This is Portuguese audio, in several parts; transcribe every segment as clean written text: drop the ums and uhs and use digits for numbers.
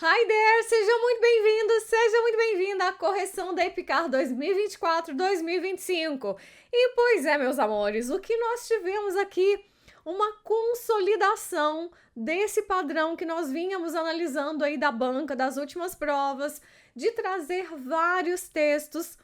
Hi there! Seja muito bem-vindo, seja muito bem-vinda à correção da EPICAR 2024-2025. E pois é, meus amores, o que nós tivemos aqui? Uma consolidação desse padrão que nós vínhamos analisando aí da banca das últimas provas, de trazer vários textos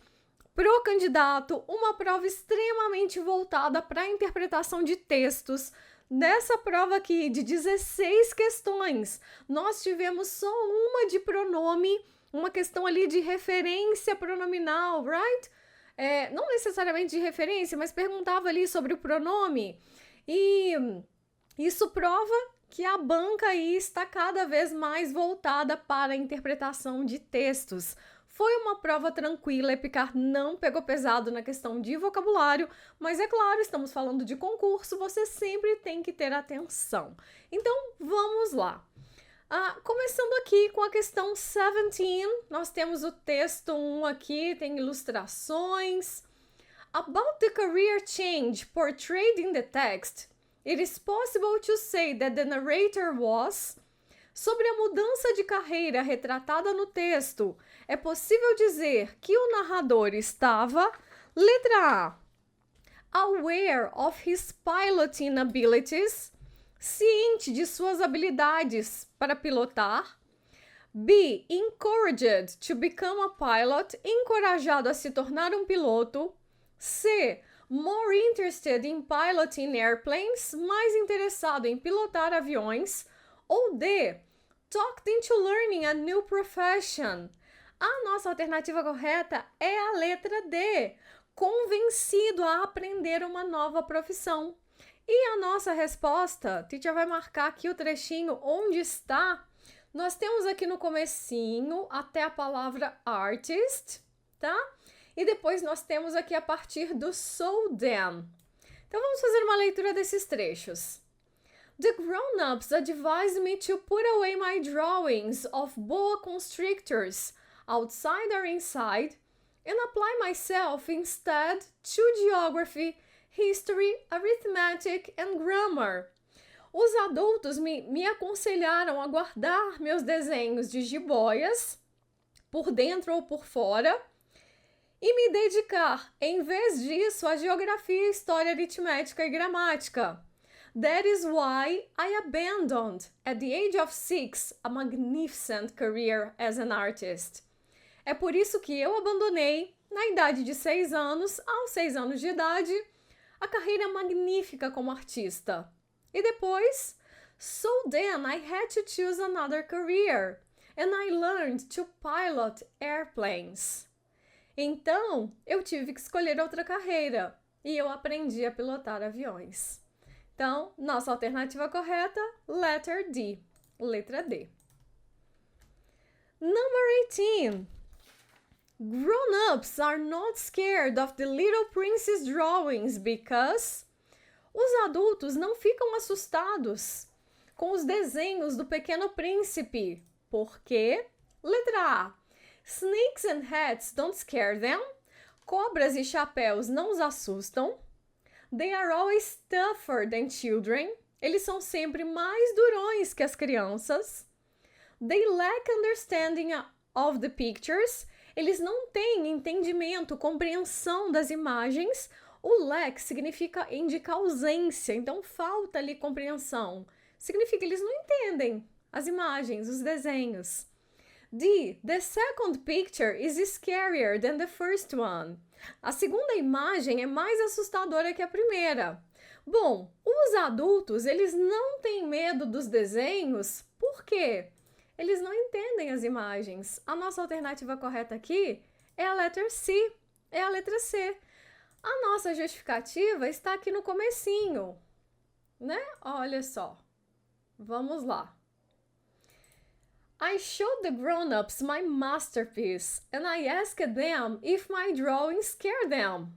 pro candidato, uma prova extremamente voltada para a interpretação de textos. Nessa prova aqui de 16 questões, nós tivemos só uma de pronome, uma questão ali de referência pronominal, right? Não necessariamente de referência, mas perguntava ali sobre o pronome. E isso prova que a banca aí está cada vez mais voltada para a interpretação de textos. Foi uma prova tranquila, EPICAR não pegou pesado na questão de vocabulário, mas é claro, estamos falando de concurso, você sempre tem que ter atenção. Então, vamos lá. Começando aqui com a questão 17, nós temos o texto 1 aqui, tem ilustrações. About the career change portrayed in the text, it is possible to say that the narrator was... Sobre a mudança de carreira retratada no texto, é possível dizer que o narrador estava, letra A, aware of his piloting abilities, ciente de suas habilidades para pilotar. B, encouraged to become a pilot, encorajado a se tornar um piloto. C, more interested in piloting airplanes, mais interessado em pilotar aviões. Ou D, talked into learning a new profession. A nossa alternativa correta é a letra D, convencido a aprender uma nova profissão. E a nossa resposta, a teacher vai marcar aqui o trechinho onde está. Nós temos aqui no comecinho até a palavra artist, tá? E depois nós temos aqui a partir do so them. Então vamos fazer uma leitura desses trechos. The grown-ups advised me to put away my drawings of boa constrictors, outside or inside, and apply myself instead to geography, history, arithmetic and grammar. Os adultos me aconselharam a guardar meus desenhos de jiboias, por dentro ou por fora, e me dedicar, em vez disso, à geografia, história, aritmética e gramática. That is why I abandoned, at the age of 6, a magnificent career as an artist. É por isso que eu abandonei, na idade de 6 anos, aos 6 anos de idade, a carreira magnífica como artista. E depois, so then I had to choose another career, and I learned to pilot airplanes. Então, eu tive que escolher outra carreira, e eu aprendi a pilotar aviões. Então, nossa alternativa correta, letter D, letra D. Number 18. Grown-ups are not scared of the Little Prince's drawings because... Os adultos não ficam assustados com os desenhos do Pequeno Príncipe. Por quê? Letra A. Snakes and hats don't scare them. Cobras e chapéus não os assustam. They are always tougher than children. Eles são sempre mais durões que as crianças. They lack understanding of the pictures. Eles não têm entendimento, compreensão das imagens. O lack significa indica ausência, então falta ali compreensão. Significa que eles não entendem as imagens, os desenhos. D. The second picture is scarier than the first one. A segunda imagem é mais assustadora que a primeira. Bom, os adultos, eles não têm medo dos desenhos, por quê? Eles não entendem as imagens. A nossa alternativa correta aqui é a letra C, é a letra C. A nossa justificativa está aqui no comecinho, né? Olha só. Vamos lá. I showed the grown-ups my masterpiece and I asked them if my drawings scare them.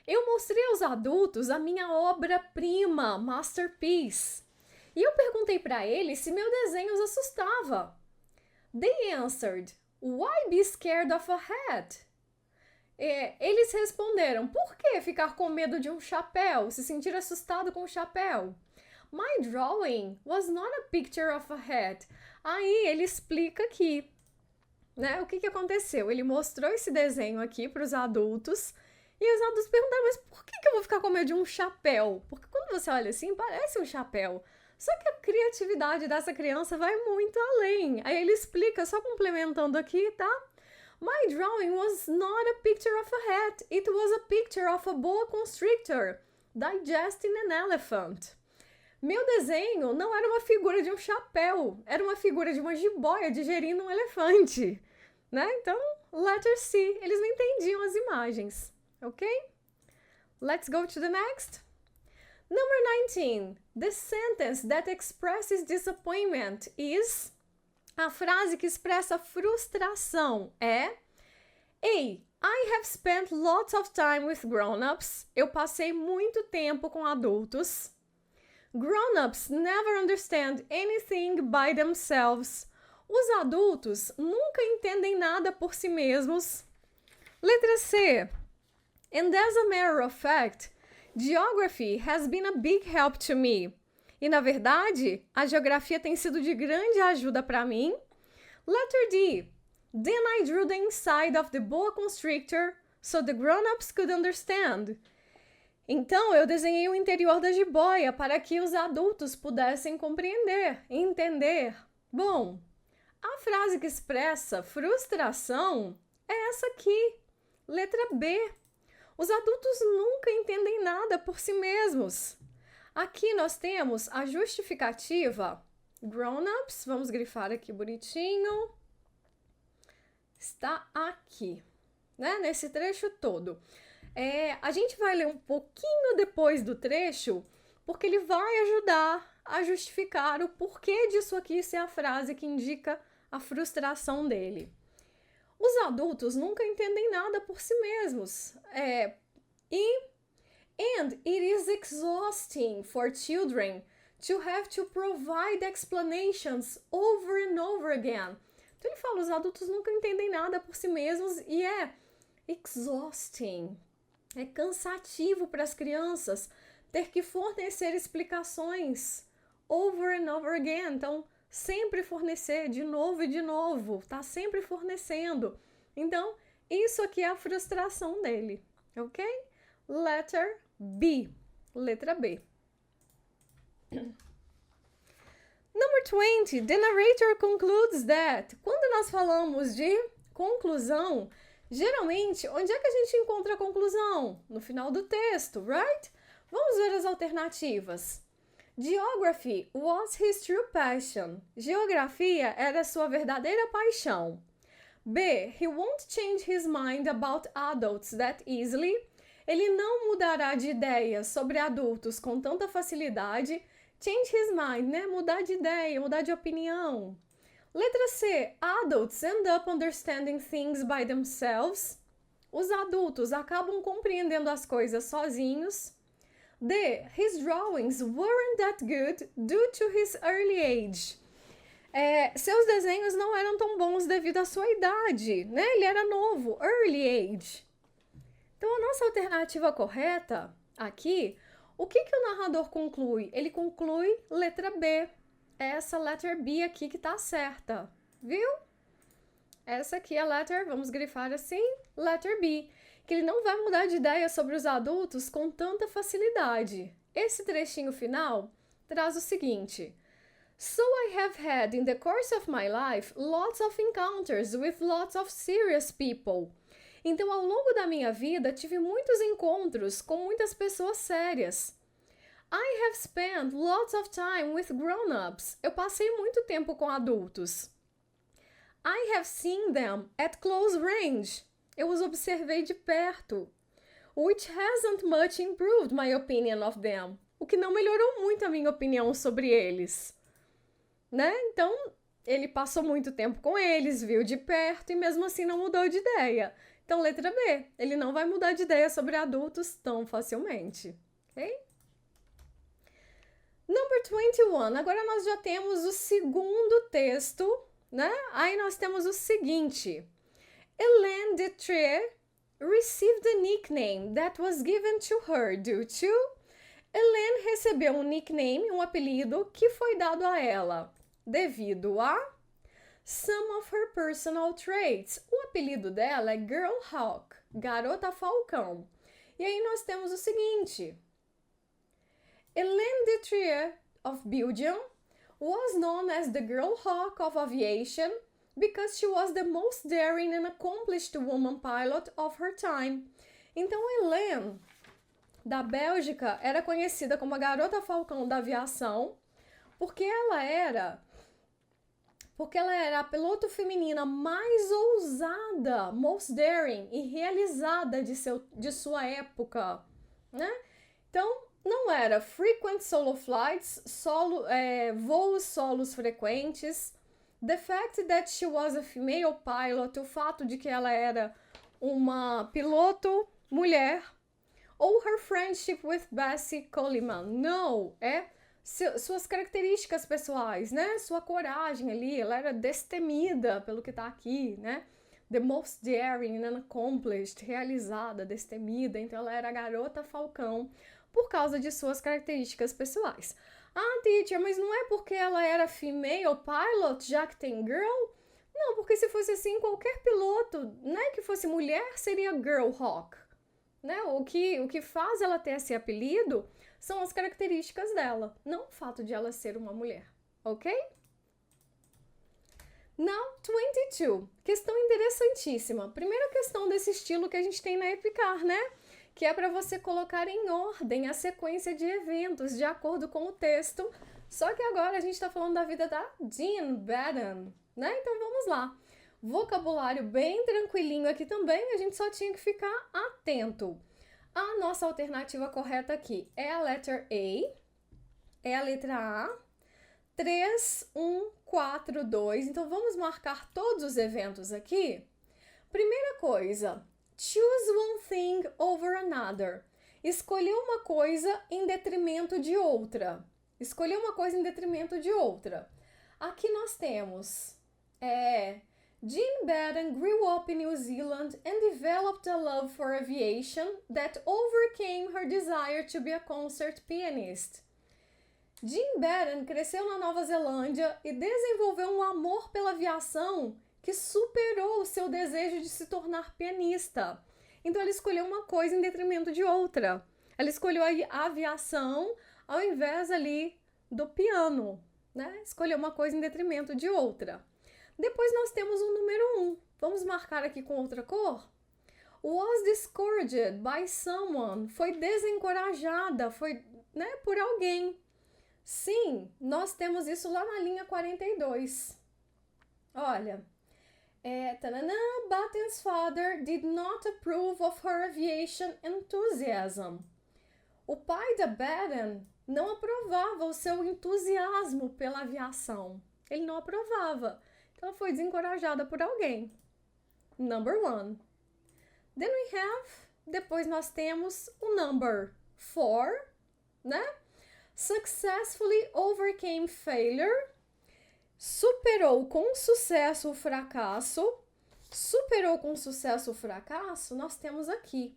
Eu mostrei aos adultos a minha obra-prima, masterpiece. E eu perguntei para eles se meu desenho os assustava. They answered, why be scared of a hat? Eles responderam, por que ficar com medo de um chapéu, se sentir assustado com o chapéu? My drawing was not a picture of a hat. Aí ele explica aqui, né? O que aconteceu? Ele mostrou esse desenho aqui para os adultos e os adultos perguntaram, mas por que eu vou ficar com medo de um chapéu? Porque quando você olha assim, parece um chapéu. Só que a criatividade dessa criança vai muito além. Aí ele explica, só complementando aqui, tá? My drawing was not a picture of a hat. It was a picture of a boa constrictor digesting an elephant. Meu desenho não era uma figura de um chapéu, era uma figura de uma jiboia digerindo um elefante, né? Então, letter C, eles não entendiam as imagens, ok? Let's go to the next. Number 19. The sentence that expresses disappointment is... A frase que expressa frustração é A. I have spent lots of time with grown-ups. Eu passei muito tempo com adultos. Grown-ups never understand anything by themselves. Os adultos nunca entendem nada por si mesmos. Letra C. And as a matter of fact, geography has been a big help to me. E na verdade, a geografia tem sido de grande ajuda para mim. Letter D. Then I drew the inside of the boa constrictor so the grown-ups could understand. Então, eu desenhei o interior da jiboia para que os adultos pudessem compreender, entender. Bom, a frase que expressa frustração é essa aqui, letra B. Os adultos nunca entendem nada por si mesmos. Aqui nós temos a justificativa grown-ups, vamos grifar aqui bonitinho. Está aqui, né? Nesse trecho todo. A gente vai ler um pouquinho depois do trecho, porque ele vai ajudar a justificar o porquê disso aqui ser a frase que indica a frustração dele. Os adultos nunca entendem nada por si mesmos. And it is exhausting for children to have to provide explanations over and over again. Então ele fala, os adultos nunca entendem nada por si mesmos e é exhausting. É cansativo para as crianças ter que fornecer explicações over and over again. Então, sempre fornecer de novo e de novo. Tá sempre fornecendo. Então, isso aqui é a frustração dele. Ok? Letter B. Letra B. Number 20. The narrator concludes that. Quando nós falamos de conclusão, geralmente, onde é que a gente encontra a conclusão? No final do texto, right? Vamos ver as alternativas. Geography was his true passion. Geografia era sua verdadeira paixão. B. He won't change his mind about adults that easily. Ele não mudará de ideia sobre adultos com tanta facilidade. Change his mind, né? Mudar de ideia, mudar de opinião. Letra C. Adults end up understanding things by themselves. Os adultos acabam compreendendo as coisas sozinhos. D. His drawings weren't that good due to his early age. Seus desenhos não eram tão bons devido à sua idade, né? Ele era novo, early age. Então, a nossa alternativa correta aqui, o que o narrador conclui? Ele conclui letra B. Essa letter B aqui que tá certa, viu? Essa aqui é a letter, vamos grifar assim, letter B. Que ele não vai mudar de ideia sobre os adultos com tanta facilidade. Esse trechinho final traz o seguinte. So I have had in the course of my life lots of encounters with lots of serious people. Então, ao longo da minha vida, tive muitos encontros com muitas pessoas sérias. I have spent lots of time with grown-ups. Eu passei muito tempo com adultos. I have seen them at close range. Eu os observei de perto. Which hasn't much improved my opinion of them. O que não melhorou muito a minha opinião sobre eles. Né? Então, ele passou muito tempo com eles, viu de perto e mesmo assim não mudou de ideia. Então, letra B, ele não vai mudar de ideia sobre adultos tão facilmente. Ok? Number 21. Agora nós já temos o segundo texto, né? Aí nós temos o seguinte. Hélène Detrier received a nickname that was given to her due to... Elaine recebeu um nickname, um apelido, que foi dado a ela devido a some of her personal traits. O apelido dela é Girl Hawk, garota falcão. E aí nós temos o seguinte: Elaine Detrier of Belgium was known as the Girl Hawk of aviation because she was the most daring and accomplished woman pilot of her time. Então, Elaine, da Bélgica, era conhecida como a garota falcão da aviação porque ela era a piloto feminina mais ousada, most daring e realizada de sua época, né? Então, não era frequent solo flights, voos solos frequentes. The fact that she was a female pilot, o fato de que ela era uma piloto mulher. Ou her friendship with Bessie Coleman. Não, suas características pessoais, né? Sua coragem ali, ela era destemida pelo que tá aqui, né? The most daring and accomplished, realizada, destemida. Então ela era a garota falcão por causa de suas características pessoais. Ah, teacher, mas não é porque ela era female pilot, já que tem girl? Não, porque se fosse assim, qualquer piloto, né, que fosse mulher, seria Girl Hawk. Né? O que faz ela ter esse apelido são as características dela, não o fato de ela ser uma mulher, ok? Now, 22. Questão interessantíssima. Primeira questão desse estilo que a gente tem na EPICAR, né? Que é para você colocar em ordem a sequência de eventos de acordo com o texto. Só que agora a gente está falando da vida da Jean Baden, né? Então vamos lá. Vocabulário bem tranquilinho aqui também, a gente só tinha que ficar atento. A nossa alternativa correta aqui é a letter A, é a letra A, 3, 1, 4, 2. Então vamos marcar todos os eventos aqui. Primeira coisa, choose one thing over another. Escolher uma coisa em detrimento de outra. Escolher uma coisa em detrimento de outra. Aqui nós temos Jean Baden grew up in New Zealand and developed a love for aviation that overcame her desire to be a concert pianist. Jean Baden cresceu na Nova Zelândia e desenvolveu um amor pela aviação que superou o seu desejo de se tornar pianista. Então ela escolheu uma coisa em detrimento de outra. Ela escolheu a aviação ao invés ali do piano, né? Escolheu uma coisa em detrimento de outra. Depois nós temos o número 1. Vamos marcar aqui com outra cor? Was discouraged by someone. Foi desencorajada, foi, né, por alguém. Sim, nós temos isso lá na linha 42. Olha, Baden's father did not approve of her aviation enthusiasm. O pai da Baden não aprovava o seu entusiasmo pela aviação. Ele não aprovava. Então, ela foi desencorajada por alguém. Number 1. Then we have, depois nós temos o number 4, né? Successfully overcame failure. Superou com sucesso o fracasso. Superou com sucesso o fracasso, nós temos aqui.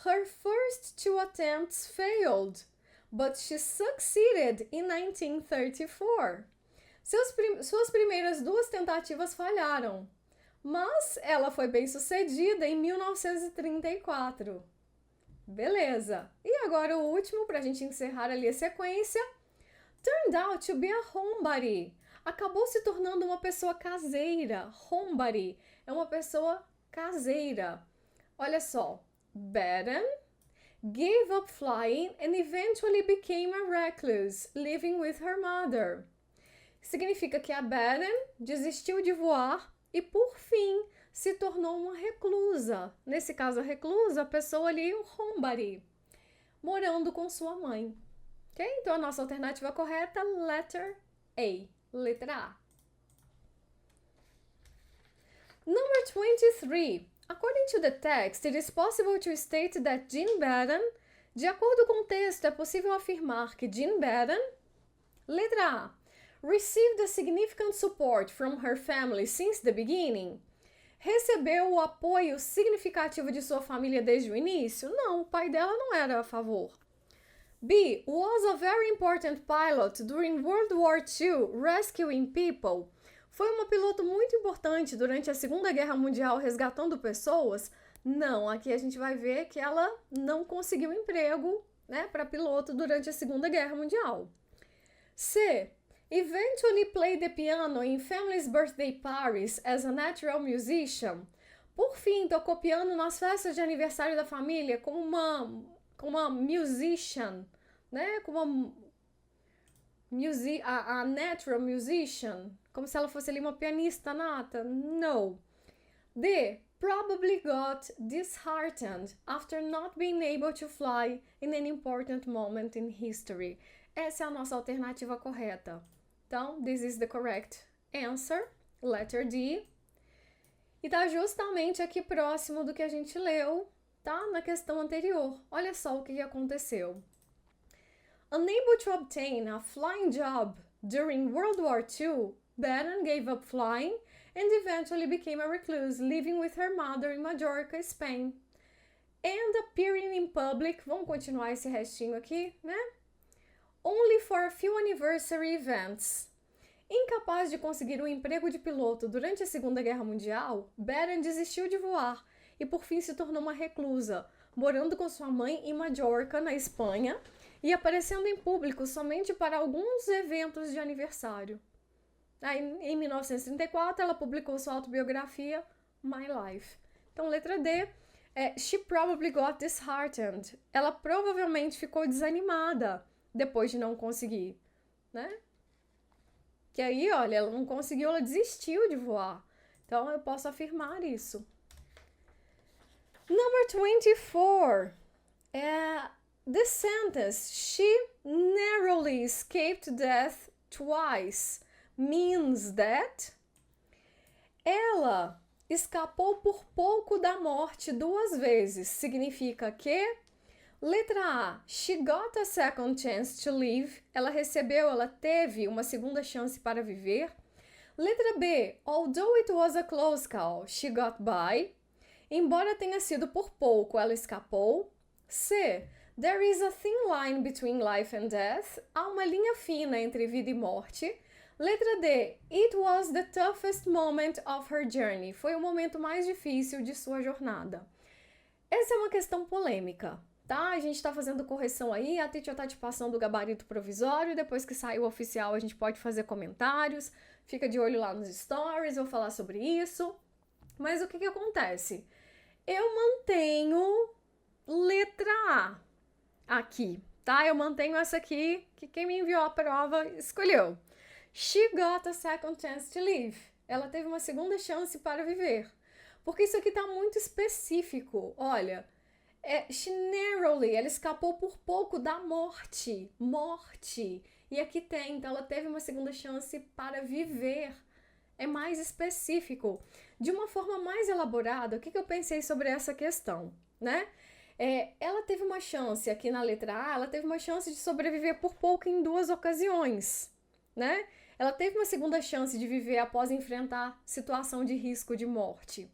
Her first 2 attempts failed, but she succeeded in 1934. Suas primeiras 2 tentativas falharam, mas ela foi bem sucedida em 1934. Beleza. E agora o último, para a gente encerrar ali a sequência. Turned out to be a homebody. Acabou se tornando uma pessoa caseira. Homebody é uma pessoa caseira. Olha só. Baden gave up flying and eventually became a recluse, living with her mother. Significa que a Baden desistiu de voar e, por fim, se tornou uma reclusa. Nesse caso, a reclusa, a pessoa ali, o homebody, morando com sua mãe. Ok? Então, a nossa alternativa correta, letter A, letra A. Number 23. According to the text, it is possible to state that Jean Baden, de acordo com o texto, é possível afirmar que Jean Baden, letra A, received a significant support from her family since the beginning. Recebeu o apoio significativo de sua família desde o início? Não, o pai dela não era a favor. B. Was a very important pilot during World War II, rescuing people. Foi uma piloto muito importante durante a Segunda Guerra Mundial resgatando pessoas? Não, aqui a gente vai ver que ela não conseguiu emprego, né, para piloto durante a Segunda Guerra Mundial. C. Eventually played the piano in family's birthday parties as a natural musician. Por fim, tocou piano nas festas de aniversário da família como uma musician, né? Como a natural musician, como se ela fosse ali uma pianista nata. No. D. Probably got disheartened after not being able to fly in an important moment in history. Essa é a nossa alternativa correta. Então, this is the correct answer, letter D. E tá justamente aqui próximo do que a gente leu, tá? Na questão anterior. Olha só o que aconteceu. Unable to obtain a flying job during World War II, Baron gave up flying and eventually became a recluse, living with her mother in Majorca, Spain. And appearing in public, vamos continuar esse restinho aqui, né? Only for a few anniversary events. Incapaz de conseguir um emprego de piloto durante a Segunda Guerra Mundial, Baron desistiu de voar e por fim se tornou uma reclusa, morando com sua mãe em Majorca, na Espanha, e aparecendo em público somente para alguns eventos de aniversário. Aí, em 1934, ela publicou sua autobiografia, My Life. Então, letra D, she probably got disheartened. Ela provavelmente ficou desanimada depois de não conseguir, né? Que aí, olha, ela não conseguiu, ela desistiu de voar. Então, eu posso afirmar isso. Number 24. The sentence, she narrowly escaped death twice, means that ela escapou por pouco da morte 2 vezes. Significa que, letra A, she got a second chance to live. Ela teve uma segunda chance para viver. Letra B, although it was a close call, she got by. Embora tenha sido por pouco, ela escapou. C, there is a thin line between life and death. Há uma linha fina entre vida e morte. Letra D, it was the toughest moment of her journey. Foi o momento mais difícil de sua jornada. Essa é uma questão polêmica, tá? A gente tá fazendo correção aí, a teacher tá te passando o gabarito provisório, depois que sair o oficial a gente pode fazer comentários, fica de olho lá nos stories, vou falar sobre isso. Mas o que acontece? Eu mantenho letra A aqui, tá? Eu mantenho essa aqui, que quem me enviou a prova escolheu. She got a second chance to live. Ela teve uma segunda chance para viver. Porque isso aqui tá muito específico. Olha, she narrowly, ela escapou por pouco da morte. Morte. E aqui tem, então ela teve uma segunda chance para viver. É mais específico. De uma forma mais elaborada, o que eu pensei sobre essa questão, né? Ela teve uma chance, aqui na letra A, ela teve uma chance de sobreviver por pouco em 2 ocasiões, né? Ela teve uma segunda chance de viver após enfrentar situação de risco de morte.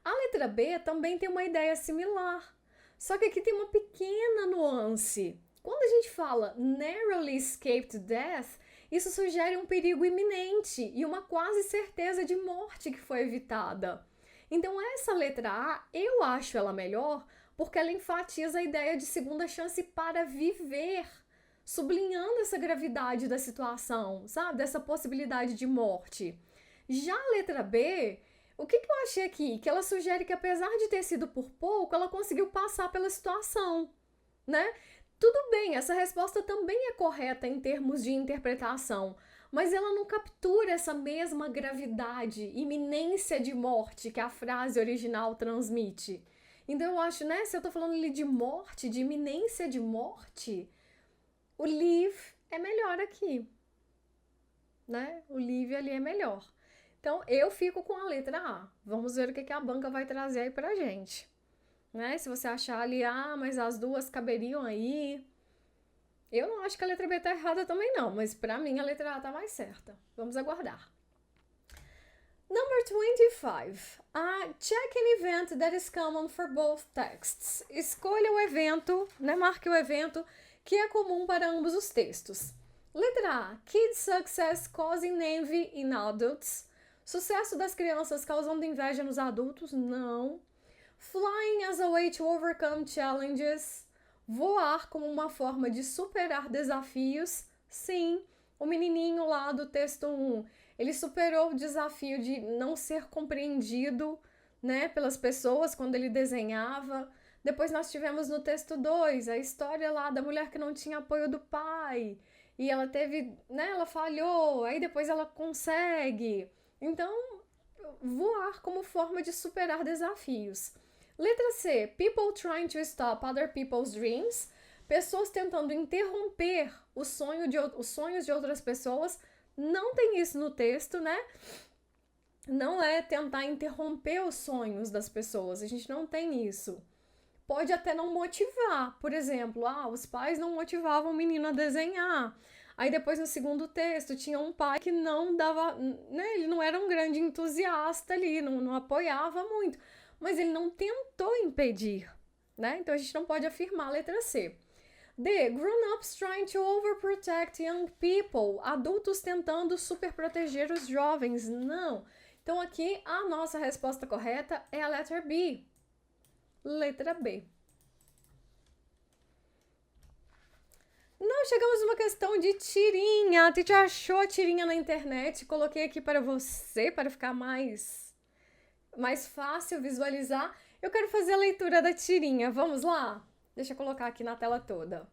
A letra B também tem uma ideia similar, só que aqui tem uma pequena nuance. Quando a gente fala narrowly escaped death, isso sugere um perigo iminente e uma quase certeza de morte que foi evitada. Então essa letra A, eu acho ela melhor porque ela enfatiza a ideia de segunda chance para viver, sublinhando essa gravidade da situação, sabe? Dessa possibilidade de morte. Já a letra B, o que eu achei aqui? Que ela sugere que apesar de ter sido por pouco, ela conseguiu passar pela situação, né? Tudo bem, essa resposta também é correta em termos de interpretação, mas ela não captura essa mesma gravidade, iminência de morte que a frase original transmite. Então eu acho, né, se eu tô falando ali de morte, de iminência de morte, o live é melhor aqui, né? O live ali é melhor. Então eu fico com a letra A. Vamos ver o que a banca vai trazer aí pra gente. Né? Se você achar ali, mas as duas caberiam aí. Eu não acho que a letra B tá errada também não, mas pra mim a letra A tá mais certa. Vamos aguardar. Number 25. Check an event that is common for both texts. Escolha o evento, né? Marque o evento que é comum para ambos os textos. Letra A. Kids' success causing envy in adults. Sucesso das crianças causando inveja nos adultos? Não. Flying as a way to overcome challenges. Voar como uma forma de superar desafios? Sim. O menininho lá do texto 1, ele superou o desafio de não ser compreendido, né, pelas pessoas quando ele desenhava. Depois nós tivemos no texto 2 a história lá da mulher que não tinha apoio do pai. E ela teve, né, ela falhou, aí depois ela consegue. Então, voar como forma de superar desafios. Letra C. People trying to stop other people's dreams. Pessoas tentando interromper os sonhos de outras pessoas. Não tem isso no texto, né? Não é tentar interromper os sonhos das pessoas. A gente não tem isso. Pode até não motivar. Por exemplo, os pais não motivavam o menino a desenhar. Aí depois no segundo texto tinha um pai que não dava, né? Ele não era um grande entusiasta ali, não apoiava muito. Mas ele não tentou impedir, né? Então a gente não pode afirmar a letra C. D. Grown-ups trying to overprotect young people. Adultos tentando superproteger os jovens. Não. Então aqui a nossa resposta correta é a letra B. Letra B. Nós chegamos numa questão de tirinha. A Titi achou a tirinha na internet. Coloquei aqui para você, para ficar mais fácil visualizar. Eu quero fazer a leitura da tirinha. Vamos lá? Deixa eu colocar aqui na tela toda.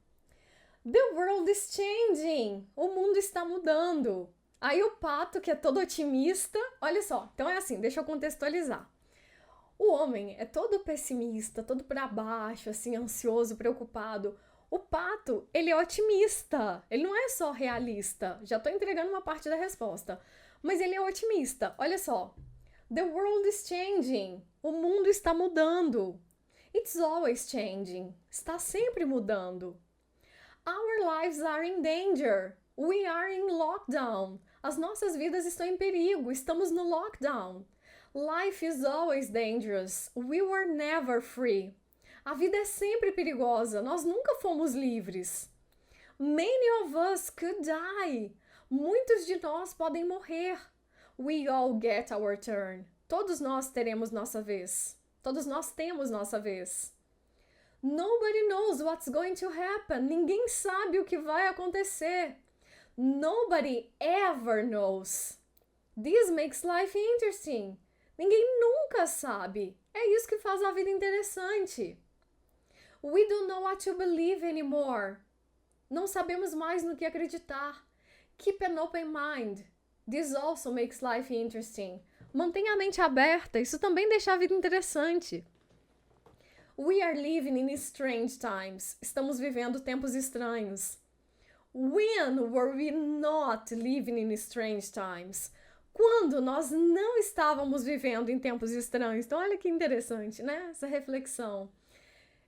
The world is changing. O mundo está mudando. Aí o pato, que é todo otimista, olha só. Então é assim, deixa eu contextualizar. O homem é todo pessimista, todo para baixo, assim, ansioso, preocupado. O pato, ele é otimista. Ele não é só realista. Já tô entregando uma parte da resposta. Mas ele é otimista. Olha só. The world is changing. O mundo está mudando. It's always changing. Está sempre mudando. Our lives are in danger. We are in lockdown. As nossas vidas estão em perigo. Estamos no lockdown. Life is always dangerous. We were never free. A vida é sempre perigosa. Nós nunca fomos livres. Many of us could die. Muitos de nós podem morrer. We all get our turn. Todos nós teremos nossa vez. Todos nós temos nossa vez. Nobody knows what's going to happen. Ninguém sabe o que vai acontecer. Nobody ever knows. This makes life interesting. Ninguém nunca sabe. É isso que faz a vida interessante. We don't know what to believe anymore. Não sabemos mais no que acreditar. Keep an open mind. This also makes life interesting. Mantenha a mente aberta. Isso também deixa a vida interessante. We are living in strange times. Estamos vivendo tempos estranhos. When were we not living in strange times? Quando nós não estávamos vivendo em tempos estranhos. Então, olha que interessante, né? Essa reflexão.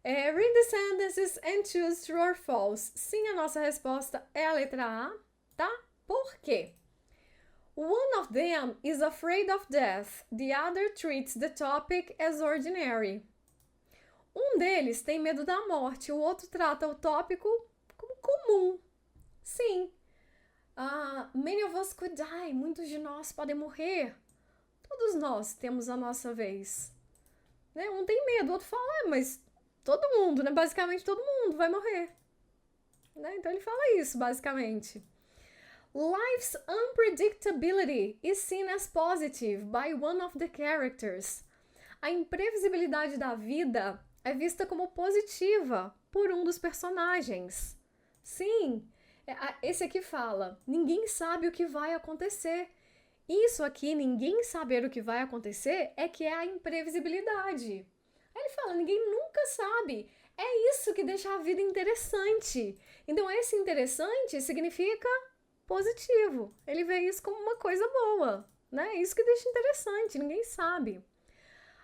Read the sentences and choose true or false. Sim, a nossa resposta é a letra A, tá? Por quê? One of them is afraid of death. The other treats the topic as ordinary. Um deles tem medo da morte, o outro trata o tópico como comum. Sim. Many of us could die. Muitos de nós podem morrer. Todos nós temos a nossa vez. Né? Um tem medo, o outro fala, mas todo mundo, né? Basicamente todo mundo vai morrer. Né? Então ele fala isso, basicamente. Life's unpredictability is seen as positive by one of the characters. A imprevisibilidade da vida é vista como positiva por um dos personagens. Sim, esse aqui fala, ninguém sabe o que vai acontecer. Isso aqui, ninguém saber o que vai acontecer, é que é a imprevisibilidade. Aí ele fala, ninguém nunca sabe. É isso que deixa a vida interessante. Então, esse interessante significa positivo. Ele vê isso como uma coisa boa, né? Isso que deixa interessante, ninguém sabe.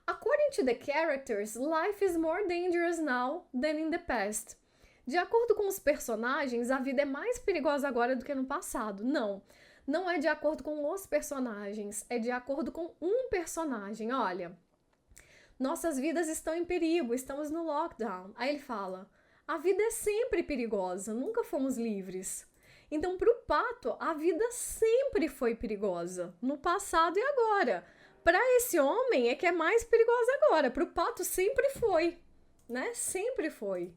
According to the characters, life is more dangerous now than in the past. De acordo com os personagens, a vida é mais perigosa agora do que no passado. Não é de acordo com os personagens, é de acordo com um personagem. Olha, nossas vidas estão em perigo, estamos no lockdown. Aí ele fala, A vida é sempre perigosa, nunca fomos livres. Então, para o pato, a vida sempre foi perigosa, no passado e agora. Para esse homem é que é mais perigosa agora, para o pato sempre foi, né? Sempre foi.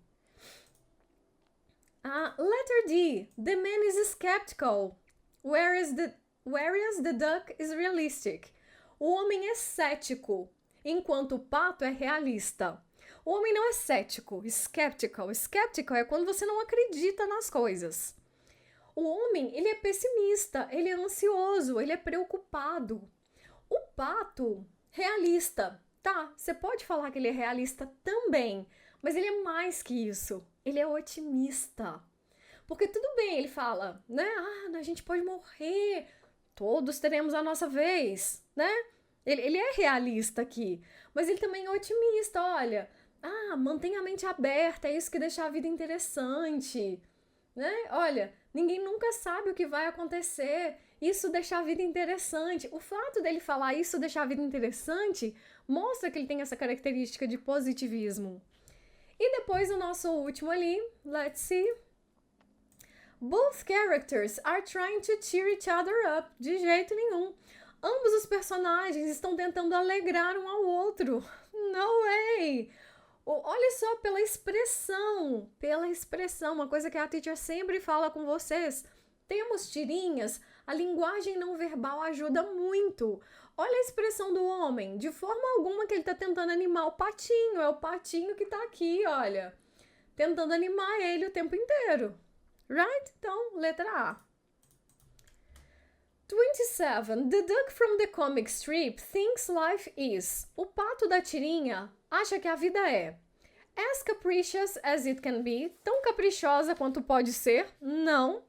Letter D. The man is skeptical, whereas the duck is realistic. O homem é cético, enquanto o pato é realista. O homem não é cético, skeptical. Skeptical é quando você não acredita nas coisas. O homem, ele é pessimista, ele é ansioso, ele é preocupado. O pato, realista. Tá, você pode falar que ele é realista também, mas ele é mais que isso. Ele é otimista. Porque tudo bem, ele fala, né? A gente pode morrer, todos teremos a nossa vez, né? Ele é realista aqui, mas ele também é otimista, olha. Mantenha a mente aberta, é isso que deixa a vida interessante, né? Olha, ninguém nunca sabe o que vai acontecer, isso deixa a vida interessante. O fato dele falar isso deixa a vida interessante mostra que ele tem essa característica de positivismo. E depois o nosso último ali, let's see. Both characters are trying to cheer each other up. De jeito nenhum. Ambos os personagens estão tentando alegrar um ao outro. No way! Olha só pela expressão, uma coisa que a teacher sempre fala com vocês. Temos tirinhas, a linguagem não verbal ajuda muito. Olha a expressão do homem, de forma alguma que ele está tentando animar o patinho, é o patinho que está aqui, olha, tentando animar ele o tempo inteiro. Right? Então, letra A. 27. The duck from the comic strip thinks life is. O pato da tirinha acha que a vida é as capricious as it can be. Tão caprichosa quanto pode ser? Não.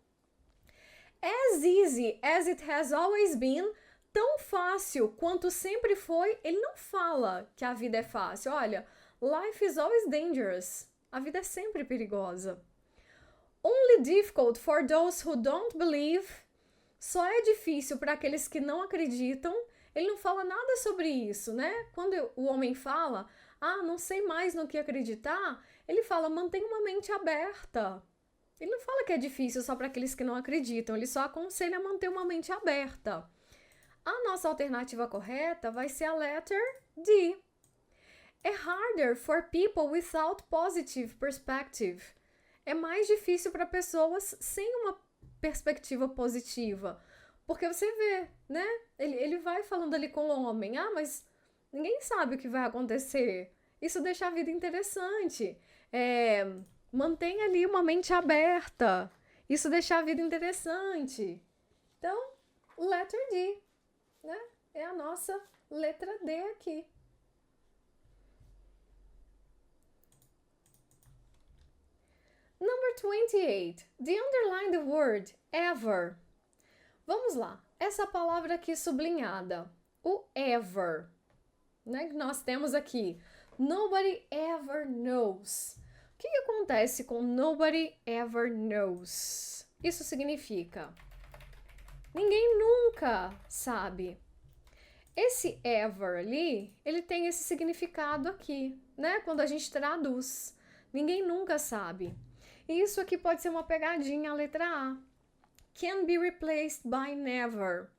As easy as it has always been. Tão fácil quanto sempre foi. Ele não fala que a vida é fácil. Olha, life is always dangerous. A vida é sempre perigosa. Only difficult for those who don't believe. Só é difícil para aqueles que não acreditam. Ele não fala nada sobre isso, né? Quando o homem fala, não sei mais no que acreditar, ele fala, mantenha uma mente aberta. Ele não fala que é difícil só para aqueles que não acreditam, ele só aconselha a manter uma mente aberta. A nossa alternativa correta vai ser a letter D. É harder for people without positive perspective. É mais difícil para pessoas sem uma perspectiva positiva. Porque você vê, né? Ele vai falando ali com o homem. Mas ninguém sabe o que vai acontecer. Isso deixa a vida interessante. Mantenha ali uma mente aberta. Isso deixa a vida interessante. Então, letter D, né? É a nossa letra D aqui. Number 28. The underlined word ever. Vamos lá. Essa palavra aqui sublinhada, o ever, né? Que nós temos aqui. Nobody ever knows. O que acontece com nobody ever knows? Isso significa ninguém nunca sabe. Esse ever ali, ele tem esse significado aqui, né? Quando a gente traduz. Ninguém nunca sabe. E isso aqui pode ser uma pegadinha, a letra A. Can be replaced by never.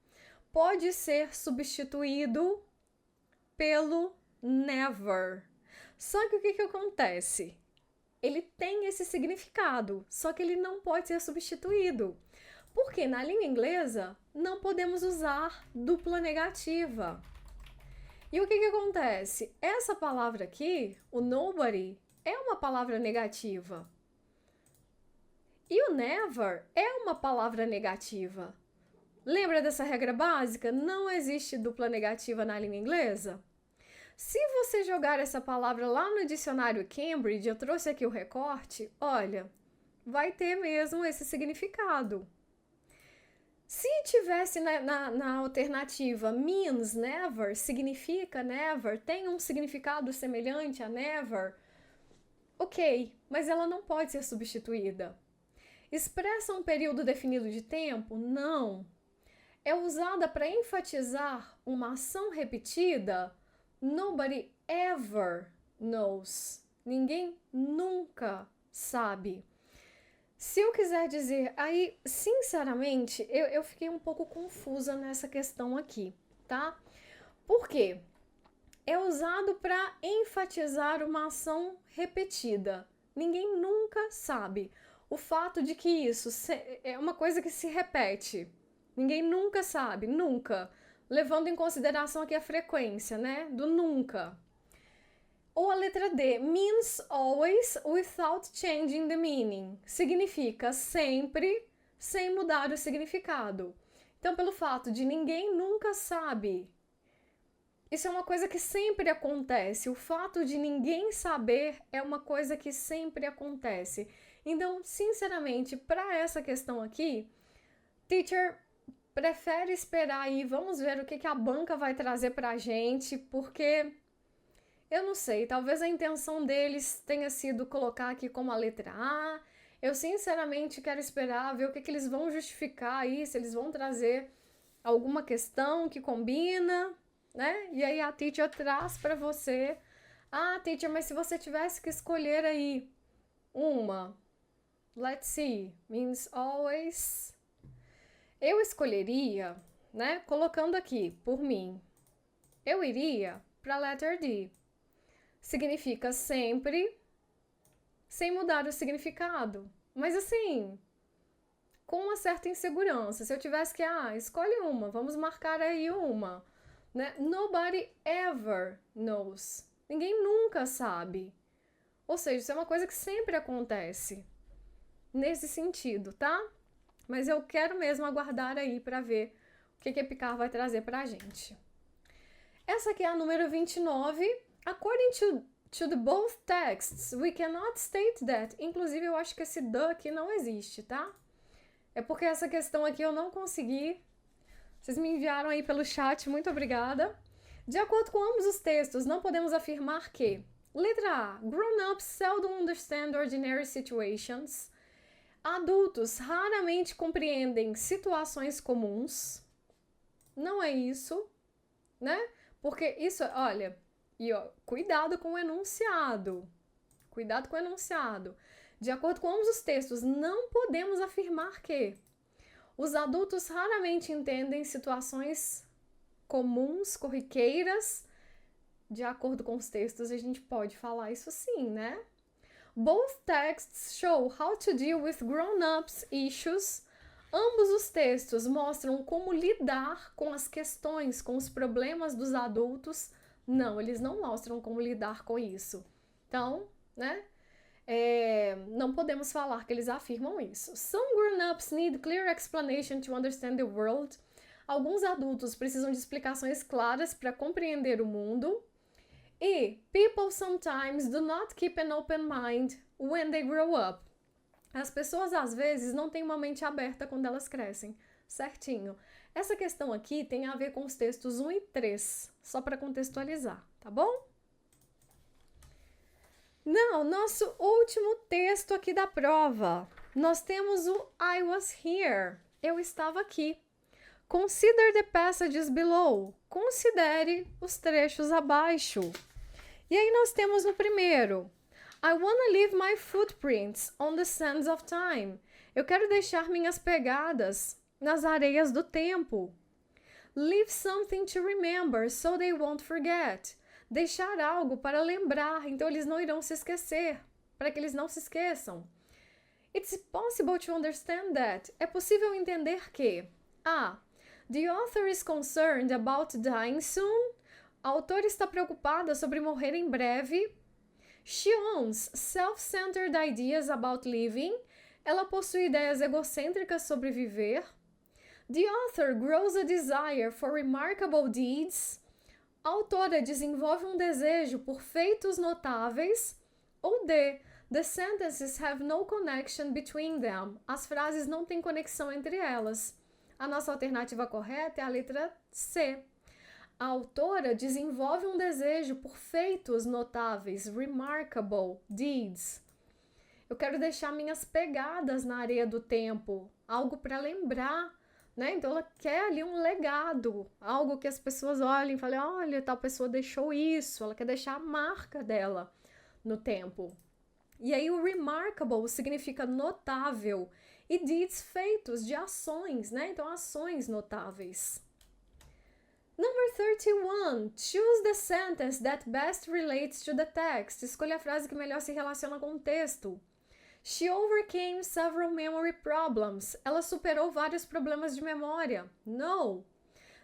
Pode ser substituído pelo never. Só que o que acontece? Ele tem esse significado, só que ele não pode ser substituído. Porque na língua inglesa não podemos usar dupla negativa. E o que acontece? Essa palavra aqui, o nobody, é uma palavra negativa. E o never é uma palavra negativa. Lembra dessa regra básica? Não existe dupla negativa na língua inglesa? Se você jogar essa palavra lá no dicionário Cambridge, eu trouxe aqui o recorte, olha, vai ter mesmo esse significado. Se tivesse na alternativa means never, significa never, tem um significado semelhante a never, ok, mas ela não pode ser substituída. Expressa um período definido de tempo? Não. É usada para enfatizar uma ação repetida? Nobody ever knows. Ninguém nunca sabe. Se eu quiser dizer, aí, sinceramente, eu fiquei um pouco confusa nessa questão aqui, tá? Por quê? É usado para enfatizar uma ação repetida. Ninguém nunca sabe. O fato de que isso é uma coisa que se repete. Ninguém nunca sabe, nunca. Levando em consideração aqui a frequência, né? Do nunca. Ou a letra D, means always without changing the meaning. Significa sempre, sem mudar o significado. Então, pelo fato de ninguém nunca sabe, isso é uma coisa que sempre acontece. O fato de ninguém saber é uma coisa que sempre acontece. Então, sinceramente, para essa questão aqui, teacher prefere esperar aí, vamos ver o que a banca vai trazer pra gente, porque eu não sei, talvez a intenção deles tenha sido colocar aqui como a letra A. Eu sinceramente quero esperar, ver o que eles vão justificar aí, se eles vão trazer alguma questão que combina, né? E aí a teacher traz para você, teacher, mas se você tivesse que escolher aí uma, let's see, means always, eu escolheria, né, colocando aqui, por mim, eu iria para letter D. Significa sempre, sem mudar o significado. Mas assim, com uma certa insegurança. Se eu tivesse que, escolhe uma, vamos marcar aí uma, né? Nobody ever knows. Ninguém nunca sabe. Ou seja, isso é uma coisa que sempre acontece. Nesse sentido, tá? Mas eu quero mesmo aguardar aí para ver o que a Picard vai trazer pra gente. Essa aqui é a número 29. According to the both texts, we cannot state that. Inclusive, eu acho que esse the aqui não existe, tá? É porque essa questão aqui eu não consegui. Vocês me enviaram aí pelo chat, muito obrigada. De acordo com ambos os textos, não podemos afirmar que: letra A, grown-ups seldom understand ordinary situations. Adultos raramente compreendem situações comuns. Não é isso, né? Porque isso, olha, cuidado com o enunciado. Cuidado com o enunciado. De acordo com ambos os textos, não podemos afirmar que os adultos raramente entendem situações comuns, corriqueiras. De acordo com os textos, a gente pode falar isso sim, né? Both texts show how to deal with grown-ups issues. Ambos os textos mostram como lidar com as questões, com os problemas dos adultos. Não, eles não mostram como lidar com isso. Então, né? Não podemos falar que eles afirmam isso. Some grown-ups need clear explanation to understand the world. Alguns adultos precisam de explicações claras para compreender o mundo. E people sometimes do not keep an open mind when they grow up. As pessoas às vezes não têm uma mente aberta quando elas crescem. Certinho. Essa questão aqui tem a ver com os textos 1 e 3, só para contextualizar, tá bom? Não, nosso último texto aqui da prova. Nós temos o I was here. Eu estava aqui. Consider the passages below. Considere os trechos abaixo. E aí nós temos no primeiro. I wanna leave my footprints on the sands of time. Eu quero deixar minhas pegadas nas areias do tempo. Leave something to remember so they won't forget. Deixar algo para lembrar, então eles não irão se esquecer, para que eles não se esqueçam. It's possible to understand that. É possível entender que the author is concerned about dying soon. A autora está preocupada sobre morrer em breve. She owns self-centered ideas about living. Ela possui ideias egocêntricas sobre viver. The author grows a desire for remarkable deeds. A autora desenvolve um desejo por feitos notáveis. Ou D. The sentences have no connection between them. As frases não têm conexão entre elas. A nossa alternativa correta é a letra C. A autora desenvolve um desejo por feitos notáveis, remarkable deeds. Eu quero deixar minhas pegadas na areia do tempo, algo para lembrar, né? Então ela quer ali um legado, algo que as pessoas olhem e falem, olha, tal pessoa deixou isso, ela quer deixar a marca dela no tempo. E aí o remarkable significa notável e deeds, feitos, de ações, né? Então, ações notáveis. Number 31. Choose the sentence that best relates to the text. Escolha a frase que melhor se relaciona com o texto. She overcame several memory problems. Ela superou vários problemas de memória. No.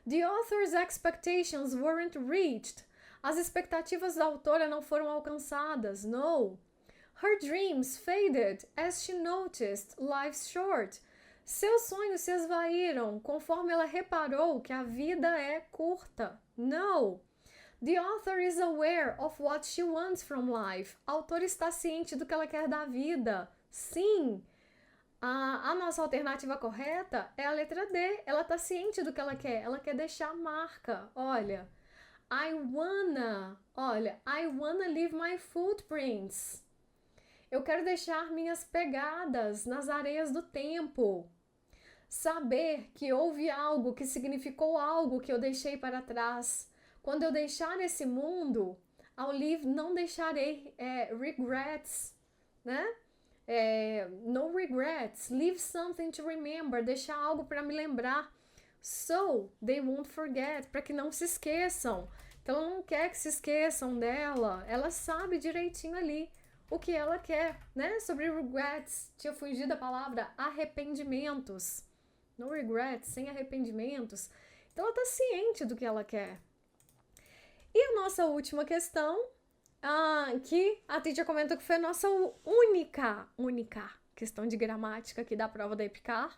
The author's expectations weren't reached. As expectativas da autora não foram alcançadas. No. Her dreams faded as she noticed life's short. Seus sonhos se esvaíram conforme ela reparou que a vida é curta. No. The author is aware of what she wants from life. A autora está ciente do que ela quer da vida. Sim. A nossa alternativa correta é a letra D. Ela está ciente do que ela quer. Ela quer deixar marca. Olha. I wanna leave my footprints. Eu quero deixar minhas pegadas nas areias do tempo. Saber que houve algo que significou algo que eu deixei para trás. Quando eu deixar esse mundo, ao leave não deixarei regrets, né? No regrets, leave something to remember, deixar algo para me lembrar. So, they won't forget, para que não se esqueçam. Então, ela não quer que se esqueçam dela, ela sabe direitinho ali o que ela quer, né? Sobre regrets, tinha fugido a palavra arrependimentos. No regrets, sem arrependimentos. Então, ela está ciente do que ela quer. E a nossa última questão, que a teacher comentou que foi a nossa única questão de gramática aqui da prova da EPICAR.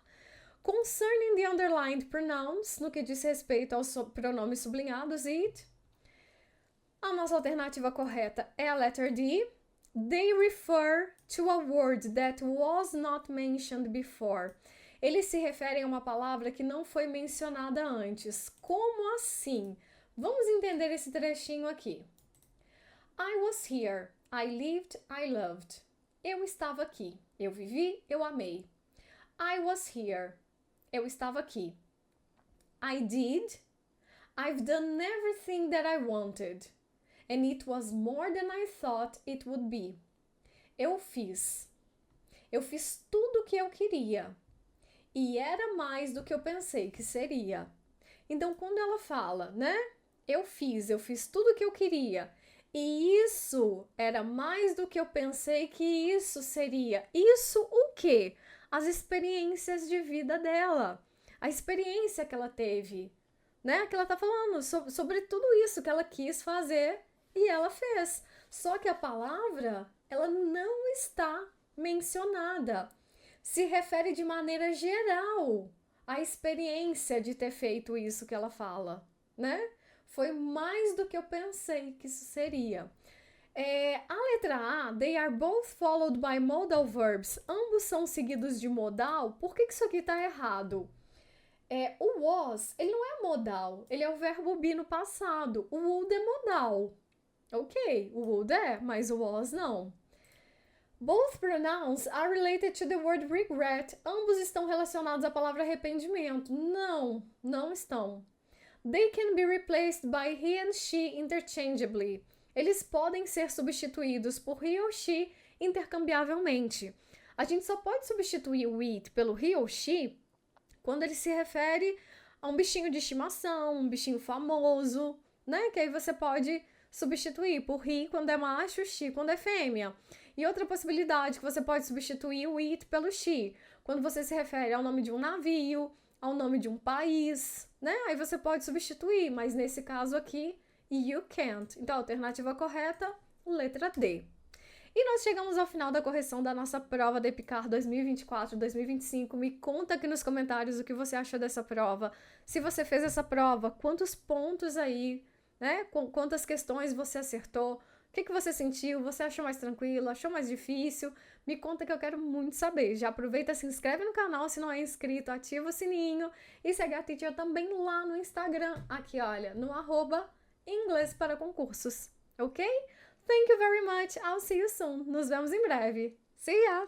Concerning the underlined pronouns, no que diz respeito aos pronomes sublinhados, it. A nossa alternativa correta é a letter D. They refer to a word that was not mentioned before. Eles se referem a uma palavra que não foi mencionada antes. Como assim? Vamos entender esse trechinho aqui. I was here. I lived, I loved. Eu estava aqui. Eu vivi, eu amei. I was here. Eu estava aqui. I did. I've done everything that I wanted. And it was more than I thought it would be. Eu fiz. Eu fiz tudo o que eu queria. E era mais do que eu pensei que seria. Então, quando ela fala, né? Eu fiz tudo o que eu queria. E isso era mais do que eu pensei que isso seria. Isso o quê? As experiências de vida dela. A experiência que ela teve, né? Que ela tá falando sobre tudo isso que ela quis fazer e ela fez. Só que a palavra, ela não está mencionada. Se refere de maneira geral à experiência de ter feito isso que ela fala, né? Foi mais do que eu pensei que isso seria. A letra A, they are both followed by modal verbs. Ambos são seguidos de modal. Por que isso aqui está errado? O was, ele não é modal. Ele é o verbo be no passado. O would é modal. Ok, o would é, mas o was não. Both pronouns are related to the word regret. Ambos estão relacionados à palavra arrependimento. Não, não estão. They can be replaced by he and she interchangeably. Eles podem ser substituídos por he ou she intercambiavelmente. A gente só pode substituir o it pelo he ou she quando ele se refere a um bichinho de estimação, um bichinho famoso, né? Que aí você pode substituir por he quando é macho, she quando é fêmea. E outra possibilidade que você pode substituir o it pelo she, quando você se refere ao nome de um navio, ao nome de um país, né? Aí você pode substituir, mas nesse caso aqui, you can't. Então, a alternativa correta, letra D. E nós chegamos ao final da correção da nossa prova da EPICAR 2024-2025. Me conta aqui nos comentários o que você achou dessa prova. Se você fez essa prova, quantos pontos aí, né? Quantas questões você acertou? O que você sentiu? Você achou mais tranquilo? Achou mais difícil? Me conta que eu quero muito saber. Já aproveita, se inscreve no canal se não é inscrito, ativa o sininho e segue a teacher também lá no Instagram. Aqui, olha, no @inglês para concursos. Ok? Thank you very much. I'll see you soon. Nos vemos em breve. See ya!